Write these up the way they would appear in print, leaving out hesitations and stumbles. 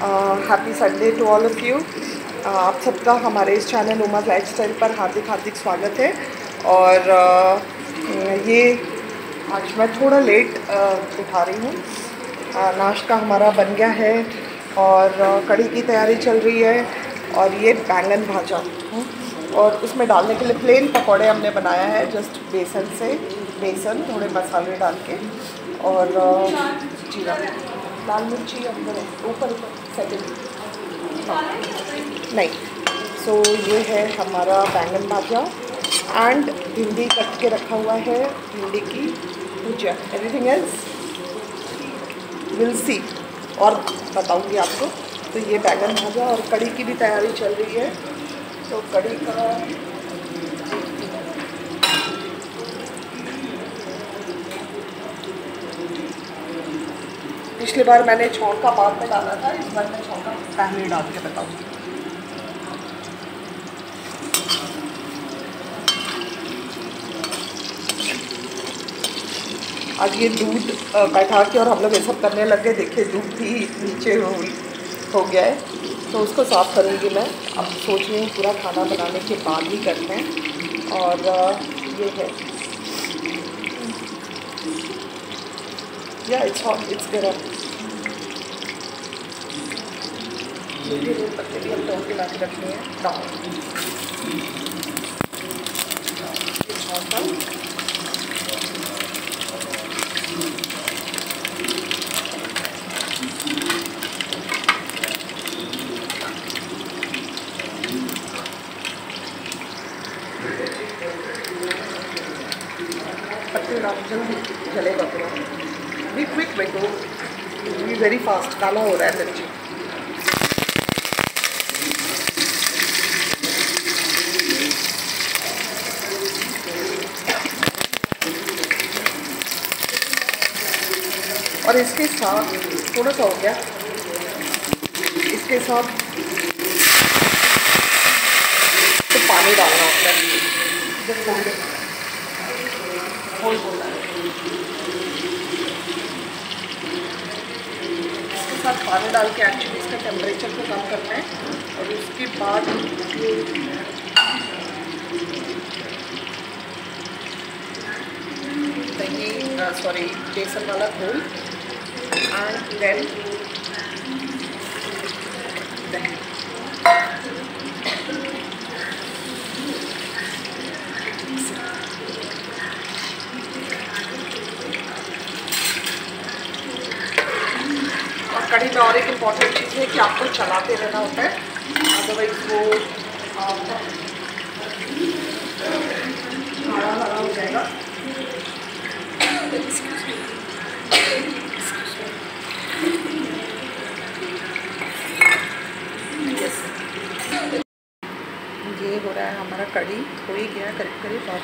Happy Sunday to all of you. आप सबका हमारे इस चैनल उमाज़ लाइफस्टाइल पर हार्दिक हार्दिक स्वागत है। और ये आज मैं थोड़ा लेट उठा रही हूँ। नाश्ता हमारा बन गया है और कढ़ी की तैयारी चल रही है। और ये बैंगन भाजा और उसमें डालने के लिए प्लेन पकौड़े हमने बनाया है, जस्ट बेसन थोड़े मसाले डाल के और जीरा लाल मिर्ची अंदर ऊपर सेकंड नहीं। सो ये है हमारा बैंगन भाजा एंड भिंडी कट के रखा हुआ है, भिंडी की भुजिया। एवरीथिंग एल्स विल सी और बताऊंगी आपको। तो ये बैंगन भाजा और कढ़ी की भी तैयारी चल रही है। तो कढ़ी का पिछली बार मैंने छौंका बाद में डाला था, इस बार मैं छौंका पहले डाल के बताऊंगी। आज ये दूध बैठा के और हम लोग ये सब करने लग गए। देखिए दूध भी नीचे हो गया है, तो उसको साफ़ करूँगी मैं। अब सोच रही हूँ पूरा खाना बनाने के बाद ही करते हैं। और ये है या इट्स गरम। मीठे दूध पत्ते भी हम तोड़ के ला के रखने हैं डाउन। पत्ते डाल जल्दी जलेगा पूरा। बी क्विक बेटो, बी वेरी फास्ट। काला हो रहा है मिर्ची। और इसके साथ थोड़ा सा हो गया, इसके साथ तो पानी डालना होता है। जब होल बोला है इसके साथ पानी डाल के एक्चुअली इसका टेम्परेचर को कम करना है। और उसके बाद दही बेसन वाला घोल एंड देन दही। और कढ़ी में और एक इम्पॉर्टेंट चीज़ है कि आपको चलाते रहना होता है, अदरवाइज वो गाढ़ा हो जाएगा। ये हो रहा है हमारा कढ़ी, हो ही गया करीब। और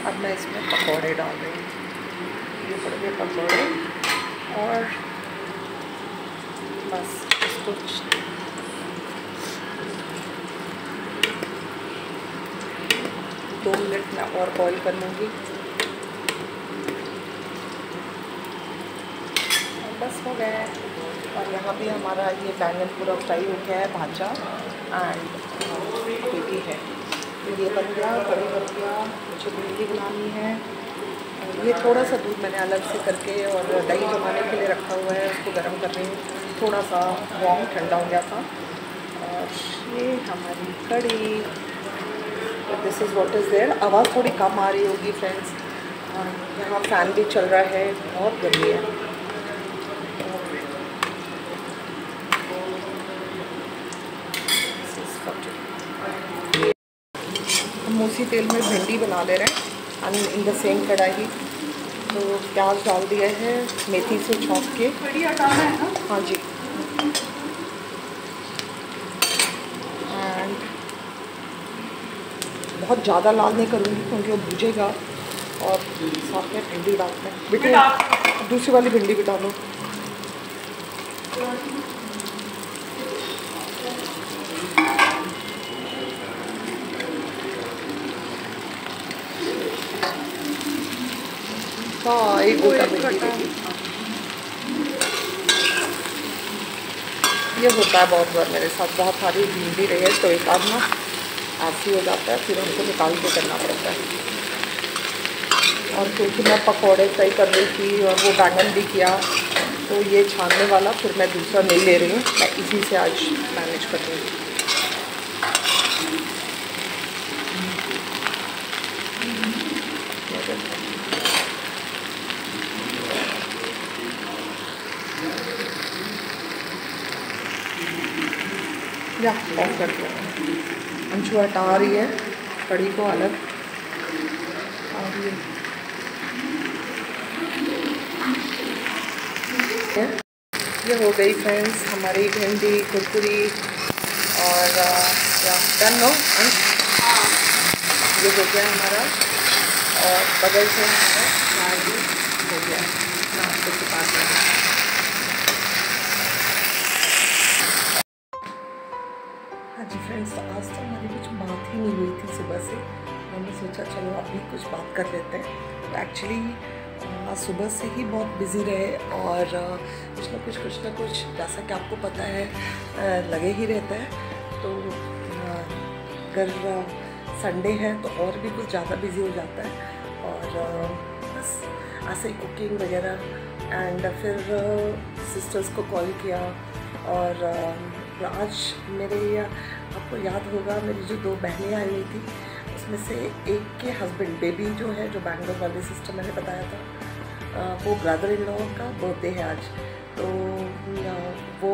अब मैं इसमें पकौड़े डाल रही हूँ। ये पड़ गए पकौड़े और बस इसको 2 मिनट में और बॉईल कर लूँगी। बस हो गया है। और यहाँ भी हमारा ये बैंगन पूरा फ्राई हो गया है, भाजा एंड बेबी है। तो ये बन गया, कढ़ी बन गया। मुझे भिंडी बनानी है। और ये थोड़ा सा दूध मैंने अलग से करके और दही जमाने के लिए रखा हुआ है, उसको गर्म कर रही हूँ। थोड़ा सा वार्म ठंडा हो गया था। और ये हमारी कढ़ी। This is what is there. आवाज़ थोड़ी कम आ रही होगी फ्रेंड्स, यहाँ फ़ैन भी चल रहा है, बहुत गर्मी है। हम उसी तेल में भिंडी बना ले रहे हैं एंड इन द सेम कढ़ाई। तो प्याज डाल दिया है मेथी से छौंक के। हाँ जी। एंड बहुत ज़्यादा लाल नहीं करूँगी क्योंकि वो भूजेगा। और साथ में भिंडी डालते हैं। बेटे दूसरी वाली भिंडी भी डालो। हाँ एक गोटा भिंडी। ये होता है बहुत बार मेरे साथ, बहुत सारी भीन भी रही है तो एक आध ना ऐसी हो जाता है, फिर हमको निकाल के करना पड़ता है। और क्योंकि मैं पकौड़े फ्राई कर रही थी और वो बैंगन भी किया, तो ये छानने वाला फिर मैं दूसरा नहीं ले रही हूँ, मैं इसी से आज मैनेज कर रही हूँ। या ऑफ कर दिया, अंशु हटा रही है कड़ी को अलग आ रही है। ये हो गई फ्रेंड्स हमारी भिंडी कुरकुरी और क्या डन नो अंश, ये हो गया हमारा। और बगल से हमारा चाय भी हो गया नाश्ते के पास में। हाँ जी फ्रेंड्स, तो आज तो हमारी कुछ बात ही नहीं हुई थी सुबह से, हमने सोचा चलो अभी कुछ बात कर लेते हैं। तो एक्चुअली सुबह से ही बहुत बिज़ी रहे और कुछ ना कुछ जैसा कि आपको पता है लगे ही रहता है। तो अगर संडे है तो और भी कुछ ज़्यादा बिज़ी हो जाता है। और बस ऐसे ही कुकिंग वगैरह एंड फिर सिस्टर्स को कॉल किया। और आज मेरे आपको याद होगा मेरी जो 2 बहनें आई हुई थी, उसमें से एक के हस्बैंड बेबी जो है, जो बैंगलोर वाले सिस्टर मैंने बताया था, वो ब्रदर इन लॉ का बर्थडे है आज। तो वो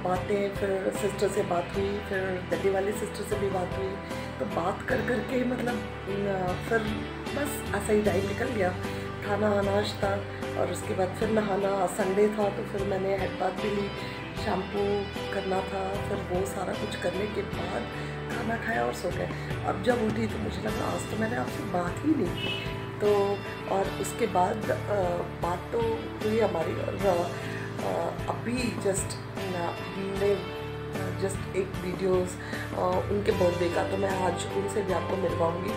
बातें, फिर सिस्टर से बात हुई, फिर दिल्ली वाली सिस्टर से भी बात हुई। तो बात कर के मतलब फिर बस ऐसा ही टाइम निकल गया। खाना नाश्ता और उसके बाद फिर नहाना, संडे था तो फिर मैंने हेड बाथ भी ली, शैम्पू करना था, फिर वो सारा कुछ करने के बाद खाना खाया और सो गए। अब जब उठी तो मुझे लगा आज तो मैंने आपसे बात ही नहीं की। तो और उसके बाद बात तो हुई हमारी। अभी जस्ट हमने जस्ट एक वीडियोस उनके बर्थडे का, तो मैं आज उनसे भी आपको मिलवाऊँगी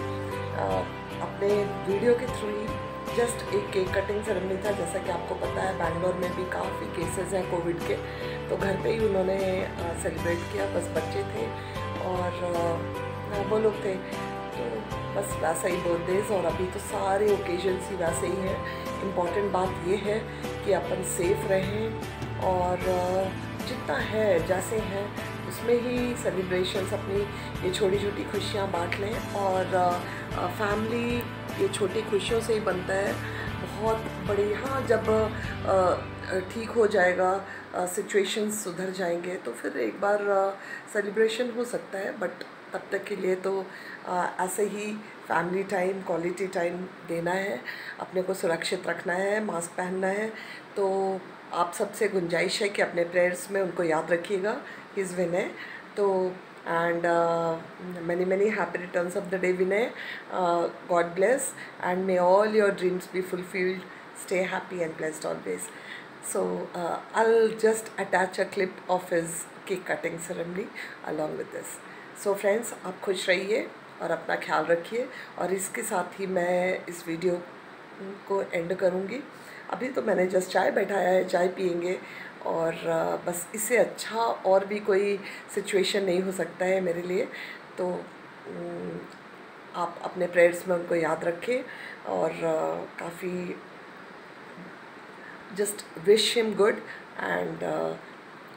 अपने वीडियो के थ्रू ही। जस्ट एक केक कटिंग सेरेमनी था, जैसा कि आपको पता है बैंगलोर में भी काफ़ी केसेस हैं कोविड के, तो घर पे ही उन्होंने सेलिब्रेट किया। बस बच्चे थे और वो लोग थे, तो बस वैसा ही बर्थडेज। और अभी तो सारे ओकेजन्स ही वैसे ही हैं। इम्पॉर्टेंट बात ये है कि अपन सेफ रहें और जितना है जैसे हैं उसमें ही सेलिब्रेशंस, अपनी ये छोटी छोटी खुशियाँ बांट लें। और फैमिली ये छोटी खुशियों से ही बनता है। बहुत बड़ी, हाँ, जब ठीक हो जाएगा, सिचुएशंस सुधर जाएंगे तो फिर एक बार सेलिब्रेशन हो सकता है। बट तब तक के लिए तो ऐसे ही फैमिली टाइम, क्वालिटी टाइम देना है, अपने को सुरक्षित रखना है, मास्क पहनना है। तो आप सबसे गुंजाइश है कि अपने प्रेयर्स में उनको याद रखिएगा, हिज विनय। तो and many happy returns of the day, Vinay. God bless and may all your dreams be fulfilled. Stay happy and blessed always. So I'll just attach a clip of his cake cutting ceremony along with this. So friends, आप खुश रहिए और अपना ख्याल रखिए। और इसके साथ ही मैं इस वीडियो को एंड करूँगी। अभी तो मैंने जस्ट चाय बैठाया है, चाय पियेंगे और बस इससे अच्छा और भी कोई सिचुएशन नहीं हो सकता है मेरे लिए। तो आप अपने प्रेयर्स में उनको याद रखें और काफ़ी just wish him good and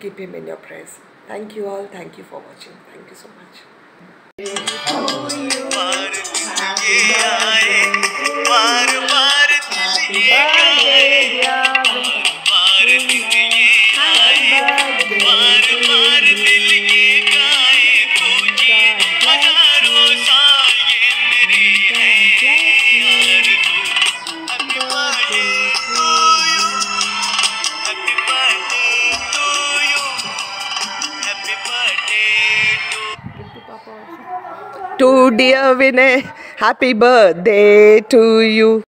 keep him in your prayers. Thank you all, thank you for watching, thank you so much. To dear Vinay, happy birthday to you.